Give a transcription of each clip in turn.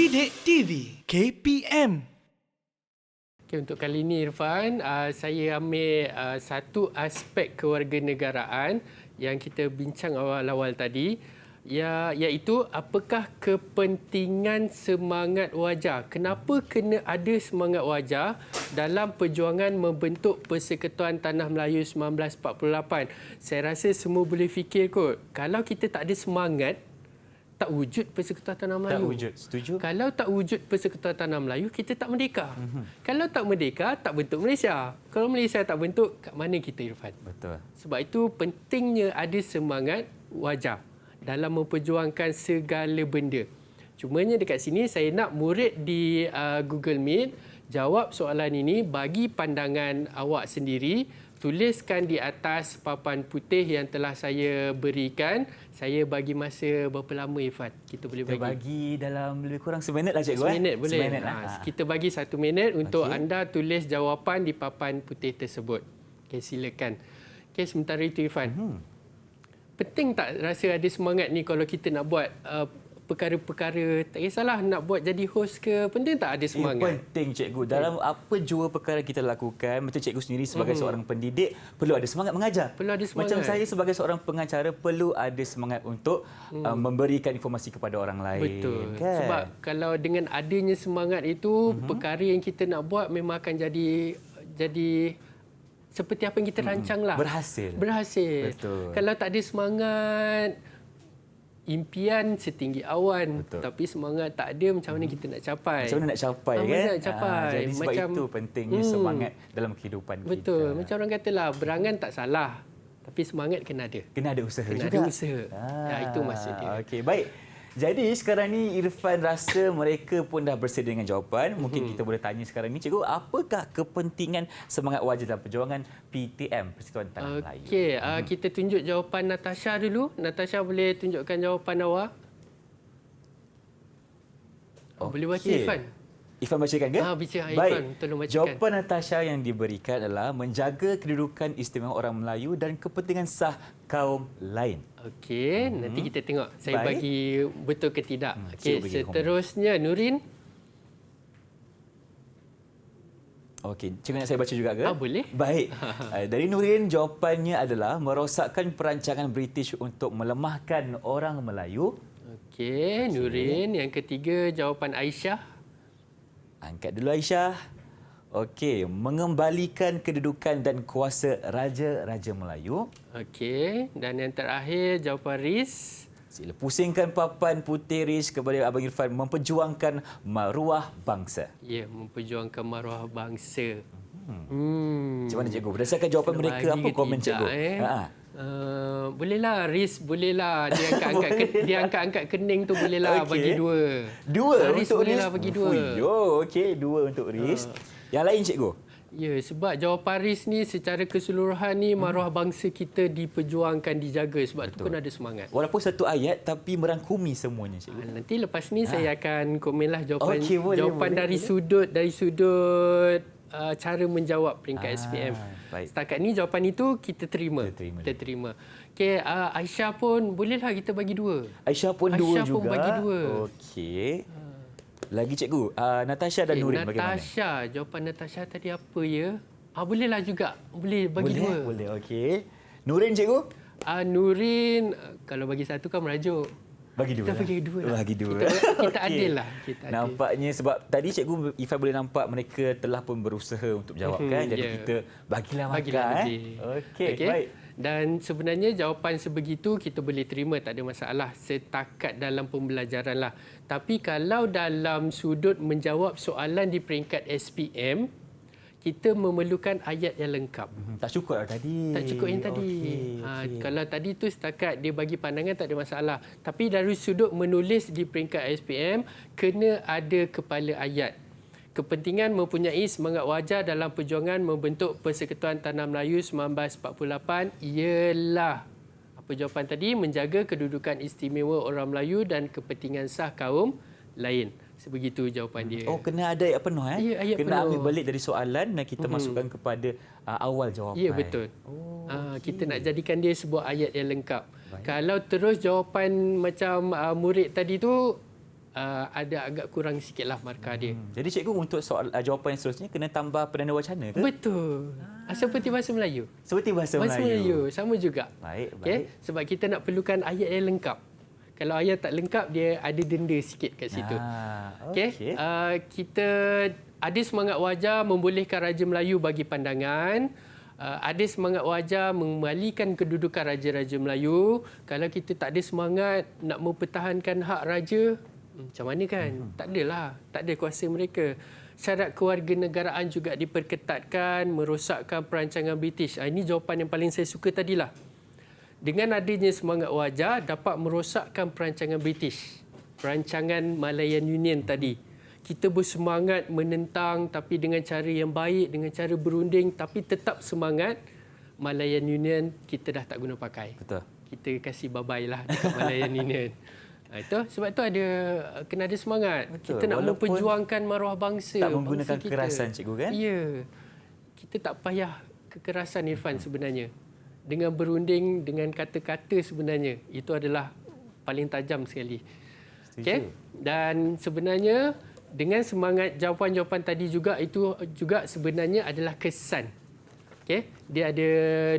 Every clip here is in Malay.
Didik TV KPM. Okay, untuk kali ini Irfan, saya ambil satu aspek kewarganegaraan yang kita bincang awal-awal tadi, iaitu apakah kepentingan semangat wajah? Kenapa kena ada semangat wajah dalam perjuangan membentuk Persekutuan Tanah Melayu 1948? Saya rasa semua boleh fikir kot, kalau kita tak ada semangat, tak wujud Persekutuan Tanah Melayu. Tak wujud, setuju. Kalau tak wujud Persekutuan Tanah Melayu, kita tak merdeka. Kalau tak merdeka, tak bentuk Malaysia. Kalau Malaysia tak bentuk, kat mana kita, Irfan? Betul. Sebab itu pentingnya ada semangat wajah dalam memperjuangkan segala benda. Cumanya dekat sini saya nak murid di Google Meet jawab soalan ini bagi pandangan awak sendiri. Tuliskan di atas papan putih yang telah saya berikan. Saya bagi masa berapa lama, Irfan? Kita boleh bagi? Kita bagi dalam lebih kurang seminit lah, cikgu. Seminit boleh. Seminit lah. Kita bagi 1 minit untuk anda tulis jawapan di papan putih tersebut. Okay, silakan. Okay, sementara itu, Irfan. Penting tak rasa ada semangat ni kalau kita nak buat perkara-perkara, tak kisahlah nak buat jadi host ke, penting tak ada semangat? Penting, cikgu. Dalam apa jua perkara kita lakukan, macam cikgu sendiri sebagai seorang pendidik, perlu ada semangat mengajar. Perlu ada semangat. Macam saya sebagai seorang pengacara, perlu ada semangat untuk memberikan informasi kepada orang lain. Betul. Kan? Sebab kalau dengan adanya semangat itu, perkara yang kita nak buat memang akan jadi seperti apa yang kita rancanglah. Berhasil. Betul. Kalau tak ada semangat, impian setinggi awan. Betul. Tapi semangat tak ada, macam mana kita nak capai? Macam mana nak capai, kan? Macam mana nak capai? Jadi sebab itu pentingnya semangat dalam kehidupan kita. Betul. Macam orang katalah, berangan tak salah. Tapi semangat kena ada. Kena ada usaha juga. Kena ada usaha. Itu maksud dia. Okey, baik. Jadi sekarang ni Irfan rasa mereka pun dah bersedia dengan jawapan. Mungkin kita boleh tanya sekarang ni, cikgu, apakah kepentingan semangat wajah dalam perjuangan PTM, Persekutuan Tanah Melayu? Okey, kita tunjuk jawapan Natasha dulu. Natasha boleh tunjukkan jawapan awak? Boleh baca, Irfan? Irfan bacakan ke? Baca, Irfan. Baik. Tolong bacakan. Jawapan Natasha yang diberikan adalah menjaga kedudukan istimewa orang Melayu dan kepentingan sah kaum lain. Okey, nanti kita tengok saya Baik. bagi betul ke tidak. Okey, bagi seterusnya Nurin. Okey, cikgu nak saya baca juga ke? Boleh. Baik. Dari Nurin, jawapannya adalah merosakkan perancangan British untuk melemahkan orang Melayu. Okey, Nurin. Yang ketiga, jawapan Aisyah. Angkat dulu, Aisyah. Okey, mengembalikan kedudukan dan kuasa Raja-Raja Melayu. Okey, dan yang terakhir, jawapan Riz. Sila pusingkan papan putih, Riz, kepada Abang Irfan, memperjuangkan maruah bangsa. Ya, memperjuangkan maruah bangsa. Macam mana, cikgu? Berdasarkan jawapan Nak mereka, bagi apa ke komen tidak, cikgu? Bolehlah, Riz, bolehlah. Dia angkat-angkat kening tu bolehlah bagi 2. Dua Riz untuk bolehlah Riz? bagi 2. Okey, 2 untuk Riz. Yang lain, cikgu? Ya, sebab jawapan Riz ni secara keseluruhan ni maruah bangsa kita diperjuangkan, dijaga. Sebab tu kena ada semangat. Walaupun satu ayat tapi merangkumi semuanya, cikgu. Nanti lepas ni saya akan komenlah jawapan Okey, boleh, dari sudut cara menjawab peringkat SPM. Baik. Setakat ni jawapan itu kita terima. Kita terima. Okey, Aisyah pun bolehlah kita bagi 2. Aisyah pun 2 juga. Aisyah pun bagi 2. Okey. Lagi, cikgu. Natasha dan Nurin bagaimana? Natasha, jawapan Natasha tadi apa ya? Bolehlah juga. Boleh bagi 2. Boleh, okey. Nurin, cikgu? Nurin, kalau bagi 1 kan merajuk. Bagi 2. Kita bagi 2 lah. Bagi 2. Kita adil lah. Kita adil. Nampaknya sebab tadi cikgu Ifan boleh nampak mereka telah pun berusaha untuk jawabkan. Jadi kita bagilah lebih. Okey, baik. Dan sebenarnya jawapan sebegitu kita boleh terima, tak ada masalah setakat dalam pembelajaran lah. Tapi kalau dalam sudut menjawab soalan di peringkat SPM, kita memerlukan ayat yang lengkap. Tak cukup lah tadi. Tak cukup yang tadi. Okey. Kalau tadi tu setakat dia bagi pandangan tak ada masalah. Tapi dari sudut menulis di peringkat SPM, kena ada kepala ayat. Kepentingan mempunyai semangat wajah dalam perjuangan membentuk Persekutuan Tanah Melayu 1948 ialah, apa jawapan tadi? Menjaga kedudukan istimewa orang Melayu dan kepentingan sah kaum lain. Sebegitu jawapan dia. Kena ada ayat penuh, Ya, ayat kena penuh. ambil balik dari soalan dan kita masukkan kepada awal jawapan. Ya, betul. Kita nak jadikan dia sebuah ayat yang lengkap. Baik. Kalau terus jawapan macam murid tadi tu, ada agak kurang sikitlah markah dia. Jadi cikgu untuk soal jawapan yang seterusnya kena tambah perdana wacana ke? Betul. Seperti bahasa Melayu. Seperti bahasa Melayu. Sama juga. Baik, baik. Okay? Sebab kita nak perlukan ayat yang lengkap. Kalau ayat tak lengkap, dia ada denda sikit kat situ. Okey. Kita ada semangat wajar membolehkan Raja Melayu bagi pandangan. Ada semangat wajar mengembalikan kedudukan Raja-Raja Melayu. Kalau kita tak ada semangat nak mempertahankan hak Raja, macam mana kan? Tak adalah. Tak ada kuasa mereka. Syarat kewarganegaraan juga diperketatkan, merosakkan perancangan British. Ini jawapan yang paling saya suka tadilah. Dengan adanya semangat wajar, dapat merosakkan perancangan British. Perancangan Malayan Union tadi. Kita bersemangat menentang tapi dengan cara yang baik, dengan cara berunding tapi tetap semangat. Malayan Union kita dah tak guna pakai. Betul. Kita kasih bye-bye lah dekat Malayan Union. Itu sebab tu kena ada semangat. Betul. Kita nak Walaupun memperjuangkan maruah bangsa. tak menggunakan bangsa kita. kekerasan, cikgu, kan? Ya. Kita tak payah kekerasan, Irfan, sebenarnya. Dengan berunding, dengan kata-kata sebenarnya. Itu adalah paling tajam sekali. Okay? Dan sebenarnya dengan semangat jawapan-jawapan tadi juga, itu juga sebenarnya adalah kesan. Okay? Dia ada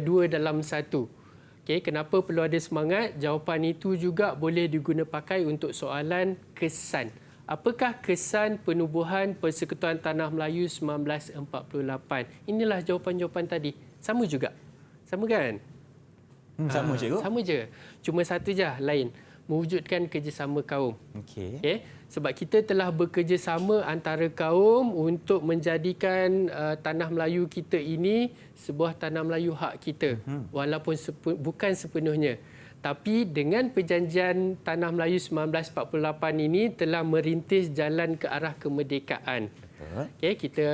dua dalam satu. Okay, kenapa perlu ada semangat? Jawapan itu juga boleh diguna pakai untuk soalan kesan. Apakah kesan penubuhan Persekutuan Tanah Melayu 1948? Inilah jawapan-jawapan tadi. Sama juga. Sama kan? Sama, cikgu. Sama je. Cuma satu je lain. Mewujudkan kerjasama kaum. Okey. Okay? Sebab kita telah bekerjasama antara kaum untuk menjadikan tanah Melayu kita ini sebuah tanah Melayu hak kita. Walaupun bukan sepenuhnya. Tapi dengan perjanjian Tanah Melayu 1948 ini telah merintis jalan ke arah kemerdekaan. Okay, kita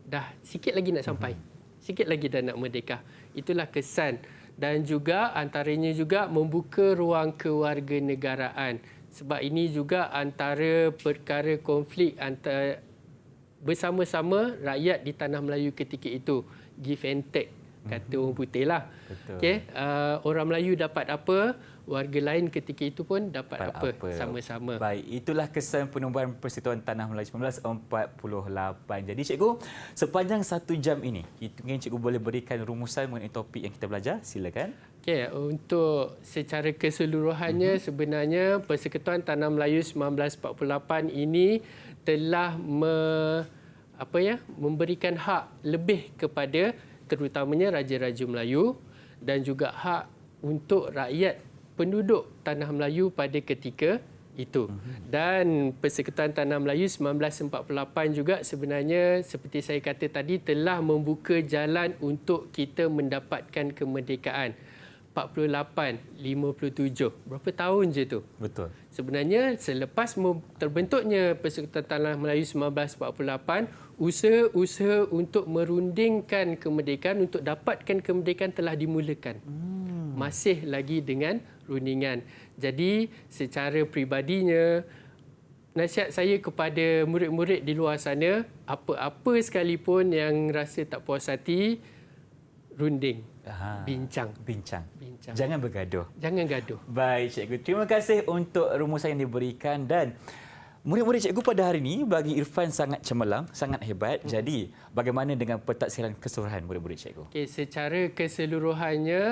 dah sikit lagi nak sampai. Sikit lagi dah nak merdeka. Itulah kesan. Dan juga antaranya juga membuka ruang kewarganegaraan. Sebab ini juga antara perkara konflik antara bersama-sama rakyat di Tanah Melayu ketika itu. Give and take, kata orang putih lah. Okay? Orang Melayu dapat apa, warga lain ketika itu pun dapat apa sama-sama. Baik, itulah kesan penubuhan Persekutuan Tanah Melayu 1948. Jadi cikgu, sepanjang 1 jam ini, mungkin cikgu boleh berikan rumusan mengenai topik yang kita belajar. Silakan. Okay, untuk secara keseluruhannya sebenarnya Persekutuan Tanah Melayu 1948 ini telah memberikan hak lebih kepada terutamanya Raja-Raja Melayu dan juga hak untuk rakyat penduduk Tanah Melayu pada ketika itu. Dan Persekutuan Tanah Melayu 1948 juga sebenarnya seperti saya kata tadi telah membuka jalan untuk kita mendapatkan kemerdekaan. 48, 57. Berapa tahun je tu? Betul. Sebenarnya selepas terbentuknya Persekutuan Tanah Melayu 1948, usaha-usaha untuk merundingkan kemerdekaan, untuk dapatkan kemerdekaan telah dimulakan. Masih lagi dengan rundingan. Jadi secara peribadinya, nasihat saya kepada murid-murid di luar sana, apa-apa sekalipun yang rasa tak puas hati, runding. Bincang. Jangan bergaduh. Jangan gaduh. Baik, cikgu. Terima kasih untuk rumusan yang diberikan dan murid-murid cikgu pada hari ini bagi Irfan sangat cemerlang, sangat hebat. Jadi, bagaimana dengan pentaksiran keseluruhan murid-murid cikgu? Okey, secara keseluruhannya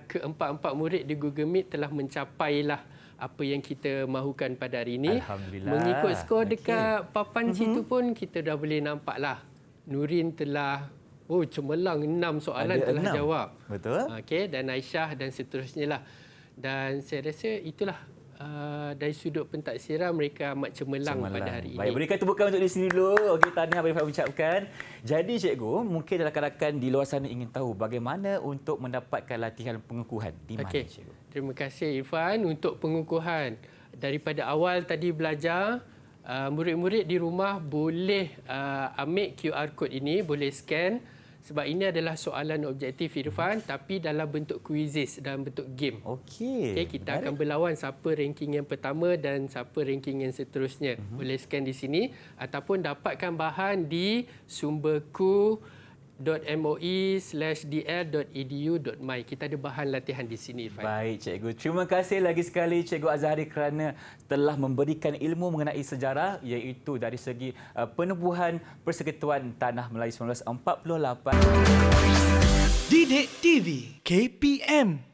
keempat-empat murid di Google Meet telah mencapailah apa yang kita mahukan pada hari ini. Alhamdulillah. Mengikut skor dekat papan situ pun kita dah boleh nampaklah. Nurin telah cemerlang 6 soalan ada telah 6. jawab. Betul. Okey, dan Aisyah dan seterusnya lah. Dan saya rasa itulah dari sudut pentaksiran mereka amat cemerlang pada hari ini. Baik, berikan tepukan untuk di sini dulu. Okey, tahniah bagi Irfan ucapkan. Jadi cikgu, mungkin rakan-rakan di luar sana ingin tahu bagaimana untuk mendapatkan latihan pengukuhan di mana, cikgu? Terima kasih Irfan untuk pengukuhan. Daripada awal tadi belajar, murid-murid di rumah boleh ambil QR code ini, boleh scan. Sebab ini adalah soalan objektif Irfan tapi dalam bentuk quizzes, dalam bentuk game. Okey. Kita akan berlawan siapa ranking yang pertama dan siapa ranking yang seterusnya. Boleh scan di sini ataupun dapatkan bahan di sumberku didik.moi/dl.edu.my. Kita ada bahan latihan di sini, Irfan. Baik, cikgu. Terima kasih lagi sekali Cikgu Azhari kerana telah memberikan ilmu mengenai sejarah iaitu dari segi penubuhan Persekutuan Tanah Melayu 1948. Didik TV KPM